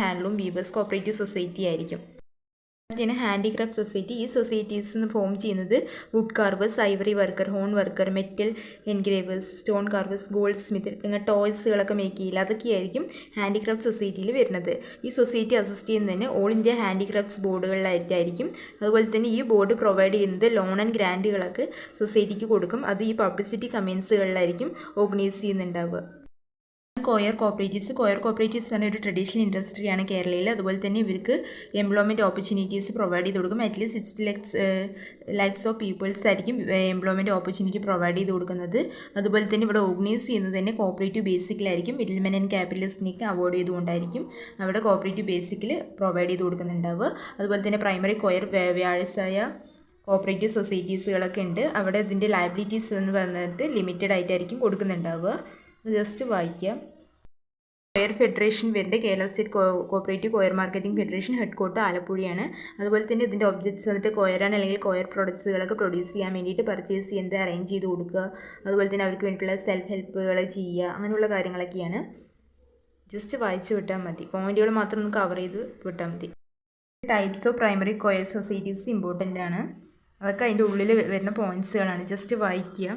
Handloom weavers cooperative society ആയിരിക്കും. പിന്നെ handicraft society, ഈ സൊസൈറ്റീസ് ഫോം ചെയ്യുന്നത് wood carvers, ivory worker, horn worker, metal engravers, stone carvers, goldsmith, ഇങ്ങനെ ടോയ്സുകളൊക്കെ make ചെയ്യില്ല, അതൊക്കെയായിരിക്കും ഹാൻഡിക്രാഫ്റ്റ് സൊസൈറ്റിയിൽ വരുന്നത്. ഈ സൊസൈറ്റി അസിസ്റ്റ് ചെയ്യുന്നതിന് ഓൾ ഇന്ത്യ ഹാൻഡിക്രാഫ്റ്റ്സ് ബോർഡുകളിലായിട്ടായിരിക്കും. അതുപോലെ തന്നെ ഈ ബോർഡ് പ്രൊവൈഡ് ചെയ്യുന്നത് ലോൺ ആൻഡ് ഗ്രാൻറ്റുകളൊക്കെ സൊസൈറ്റിക്ക് കൊടുക്കും. അത് ഈ പബ്ലിസിറ്റി കമ്പയിൻസുകളിലായിരിക്കും ഓർഗനൈസ് ചെയ്യുന്നുണ്ടാവുക. കോയർ കോപ്പറേറ്റീവ്സ് പറഞ്ഞ ഒരു ട്രഡീഷണൽ ഇൻഡസ്ട്രിയാണ് കേരളയിൽ. അതുപോലെ തന്നെ ഇവർക്ക് എംപ്ലോയ്മെൻറ്റ് ഓപ്പർച്യൂണിറ്റീസ് പ്രൊവൈഡ് ചെയ്ത് കൊടുക്കും. അറ്റ്ലീസ്റ്റ് 60 lakhs ഓഫ് പീപ്പിൾസ് ആയിരിക്കും എംപ്ലോയ്മെൻറ്റ് ഓപ്പർച്യൂണിറ്റി പ്രൊവൈഡ് ചെയ്ത് കൊടുക്കുന്നത്. അതുപോലെ തന്നെ ഇവിടെ ഓർഗനൈസ് ചെയ്യുന്നത് തന്നെ കോപ്പറേറ്റീവ് ബേസിക്കിലായിരിക്കും. മിഡിൽമെൻ ആൻഡ് ക്യാപിറ്റലിസ്റ്റിനൊക്കെ അവോയ്ഡ് ചെയ്തുകൊണ്ടായിരിക്കും അവിടെ കോപ്പറേറ്റീവ് ബേസിക്കിൽ പ്രൊവൈഡ് ചെയ്ത് കൊടുക്കുന്നുണ്ടാവുക. അതുപോലെ തന്നെ പ്രൈമറി കോയർ വ്യാഴസായ കോപ്പറേറ്റീവ് സൊസൈറ്റീസുകളൊക്കെ ഉണ്ട്. അവിടെ ഇതിൻ്റെ ലയബിലിറ്റീസ് എന്ന് പറഞ്ഞിട്ട് ലിമിറ്റഡ് ആയിട്ടായിരിക്കും കൊടുക്കുന്നുണ്ടാവുക. ജസ്റ്റ് വായിക്കാം. കോയർ ഫെഡറേഷൻ വരുന്നത് Kerala state cooperative coir marketing federation, headquarter ആലപ്പുഴയാണ്. അതുപോലെ തന്നെ ഇതിൻ്റെ ഒബ്ജക്ട്സ് വന്നിട്ട് കോയറാണ് അല്ലെങ്കിൽ കോയർ പ്രോഡക്ട്സുകളൊക്കെ പ്രൊഡ്യൂസ് ചെയ്യാൻ വേണ്ടിയിട്ട് പർച്ചേസ് ചെയ്യുന്നത് അറേഞ്ച് ചെയ്ത് കൊടുക്കുക. അതുപോലെ തന്നെ അവർക്ക് വേണ്ടിയിട്ടുള്ള സെൽഫ് ഹെൽപ്പുകൾ ചെയ്യുക, അങ്ങനെയുള്ള കാര്യങ്ങളൊക്കെയാണ്. ജസ്റ്റ് വായിച്ച് വിട്ടാൽ മതി, പോയിന്റുകൾ മാത്രം ഒന്ന് കവർ ചെയ്ത് വിട്ടാൽ മതി. Types of primary coir societies important ആണ്. അതൊക്കെ അതിൻ്റെ ഉള്ളിൽ വരുന്ന പോയിന്റ്സുകളാണ്. ജസ്റ്റ് വായിക്കുക.